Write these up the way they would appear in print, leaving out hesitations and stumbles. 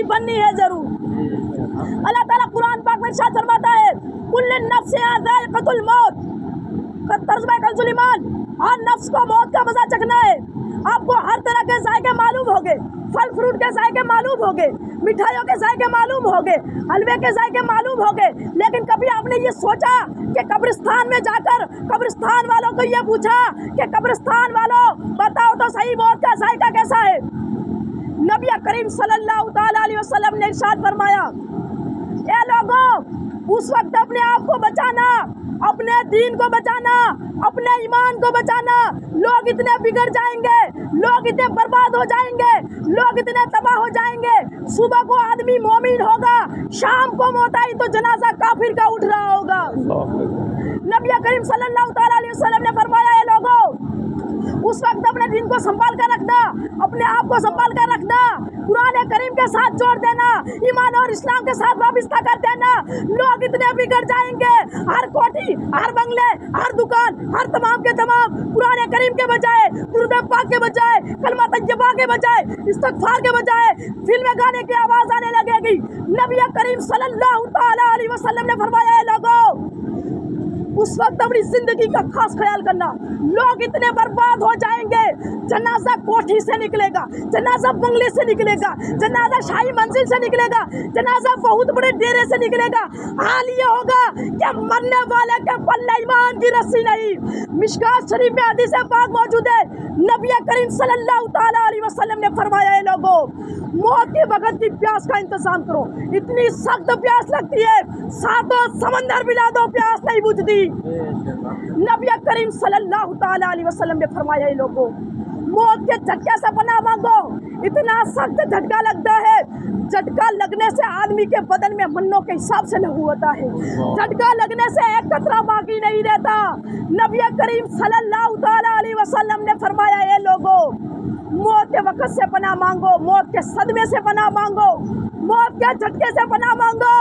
नहीं बननी है जरूर। अल्लाह ताला कुरान पाक में इरशाद फरमाता है कुल्लु नफ्सिन ज़ाइक़तुल मौत, तर्जुमा कंजुल ईमान, हर नफ्स को मौत का मजा चखना है। आपको हर तरह के जायके मालूम होंगे, फल फ्रूट के जायके मालूम होंगे, मिठाइयों के जायके मालूम होंगे, हलवे के जायके मालूम होंगे, लेकिन कभी आपने ये सोचा कि कब्रिस्तान में जाकर कब्रिस्तान वालों को ये पूछा कि कब्रिस्तान वालों बताओ तो सही मौत का जायका कैसा है? नबी करीम सल्लल्लाहु ताला अलैहि वसल्लम ने इरशाद फरमाया, ए लोगों, उस वक्त अपने आप को बचाना, अपने दीन को बचाना, अपने ईमान को बचाना। लोग इतने बिगड़ जाएंगे, लोग इतने बर्बाद हो जाएंगे, लोग इतने तबाह हो जाएंगे। सुबह को आदमी मोमिन होगा, शाम को मौत आई तो जनाजा काफिर का उठ रहा होगा। नबी करीम सल्लल्लाहु ताला अलैहि वसल्लम ने फरमाया, ए लोगों, उस वक्त अपने दिन को संभाल कर रखना, अपने आप को संभाल कर रखना, कुरान करीम के साथ जोड़ देना, ईमान और इस्लाम के साथ वाबस्ता कर देना। लोग इतने बिगड़ जाएंगे, हर कोठी, हर बंगले, हर दुकान, हर तमाम के तमाम कुरान करीम के बजाय, दुरूद पाक के बजाय, कलमा तय्यबा के बजाय, इस्तिग़फ़ार के बजाय फिल्म गाने की आवाज आने लगेगी। नबी करीम सल्लल्लाहु ताला अलैहि वसल्लम ने फरमाया, लोगों, उस वक्त अपनी जिंदगी का खास ख्याल करना। लोग इतने बर्बाद हो जाएंगे, जनाजा कोठी से निकलेगा, जनाजा बंगले से निकलेगा, जनाजा शाही मंजिल से निकलेगा, जनाजा बहुत बड़े डेरे से निकलेगा। हाल ये होगा कि मरने वाले के पल्ले ईमान की रस्सी नहीं। मिशकात शरीफ में हदीस पाक मौजूद है, नबी करीम सल्लल्लाहु ताला अलैहि वसल्लम ने फरमाया, है लोगों, मौत के वक्त की प्यास का इंतजाम करो। इतनी सख्त प्यास लगती है, सातों समंदर मिला दो, प्यास नहीं बुझती। नबी करीम सल्लल्लाहु ताला अलैहि वसल्लम ने फरमाया, है लोगों, मौत के झटके से पनाह मांगो। इतना सख्त झटका लगता है, झटका लगने से आदमी के बदन में मन्नों के हिसाब से लहू होता है। झटका लगने से एक कतरा बाकी नहीं रहता। नबी करीम सल्लल्लाहु ताला अलैहि वसल्लम ने फरमाया, है लोगों, मौत के वक्त से पनाह मांगो, मौत के सदमे से पनाह मांगो, मौत के झटके से पनाह मांगो।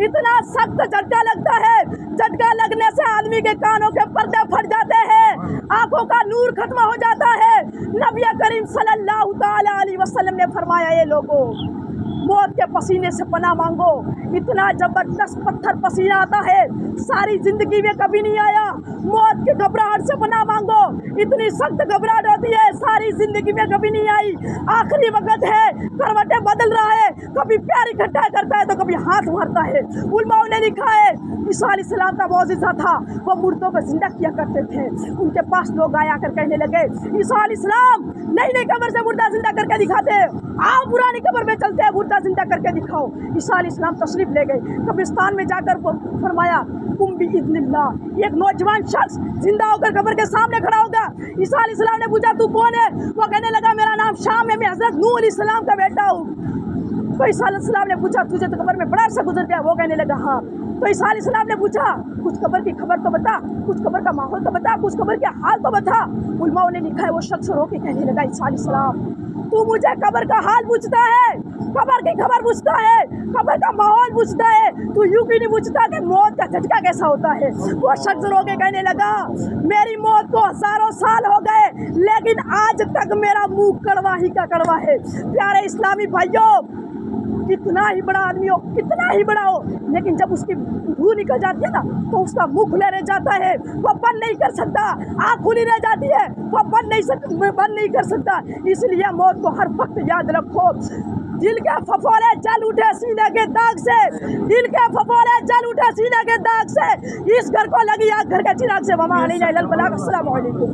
इतना सख्त झटका लगता है, झटका लगने से आदमी के कानों के पर्दे फट जाते हैं, आंखों का नूर खत्म हो जाता है। नबी करीम सल्लल्लाहु ताला अलैहि वसल्लम ने फरमाया, ये लोगों, मौत के पसीने से पनाह मांगो। इतना जबरदस्त पत्थर पसीना आता है, सारी जिंदगी में कभी नहीं आया। मौत के घबराहट से पनाह मांगो, इतनी सख्त घबराहट होती है, सारी जिंदगी में कभी नहीं आई। आखिरी वक्त है, करवटें बदल रहा है, कभी प्यार इकट्ठा करता है तो कभी हाथ मारता है। उलमाओं ने लिखा है, ईसा अलैहिस्सलाम का मौजिज़ा था, वो मुर्दों को जिंदा किया करते थे। उनके पास लोग आया कर कहने लगे, ईसा अलैहिस्सलाम नई कब्र से मुर्दा जिंदा करके दिखाते, आओ पुरानी कब्र में चलते हैं, मुर्दा जिंदा करके दिखाओ। ईसा अलैहिस्सलाम तशरीफ ले गए, कब्रिस्तान में जाकर फरमाया, कुम बिइज़्निल्लाह। एक नौजवान शख्स जिंदा होकर कब्र के सामने खड़ा होगा। ईसा अलैहिस्सलाम ने पूछा, तू कौन है? वो कहने लगा, मेरा नाम शाम है, मैं हज़रत नूह अलैहिस्सलाम का बेटा हूँ। तो ईसा अलैहिस्सलाम ने पूछा, तुझे तो कब्र में बड़ा अरसा गुजर गया? वो कहने लगा, हाँ। तो ईसा अलैहिस्सलाम ने पूछा, कुछ कब्र की खबर तो बता, कुछ कब्र का माहौल तो बता, कुछ कब्र के हाल तो बता। उलमाओं ने लिखा है, वो शख्स रो के कहने लगा, ईसा अलैहिस्सलाम, तू मुझे कब्र का हाल पूछता है, कब्र की खबर पूछता है, कब्र का माहौल पूछता है, तू यूं क्यों नहीं पूछता कि मौत का झटका कैसा होता है? वो शख्स रो के कहने लगा, मेरी मौत को हजारों साल हो गए, लेकिन आज तक मेरा मुंह कड़वा ही का कड़वा है। प्यारे इस्लामी भाइयों, कितना ही बड़ा आदमी हो, कितना ही बड़ा हो, लेकिन जब उसकी रूह निकल जाती है ना, तो उसका मुंह खुला रह जाता है, वो बंद नहीं कर सकता। आँख खुली रह जाती है, वो बंद नहीं कर सकता। इसलिए मौत को हर वक्त याद रखो। दिल के फफोले जल उठे सीने के दाग से, दिल के फफोले जल उठे सीने के दाग से, इस घर को लगी आग घर के चिराग से। वमा अलैना इल्लल बलाग। अस्सलामु अलैकुम।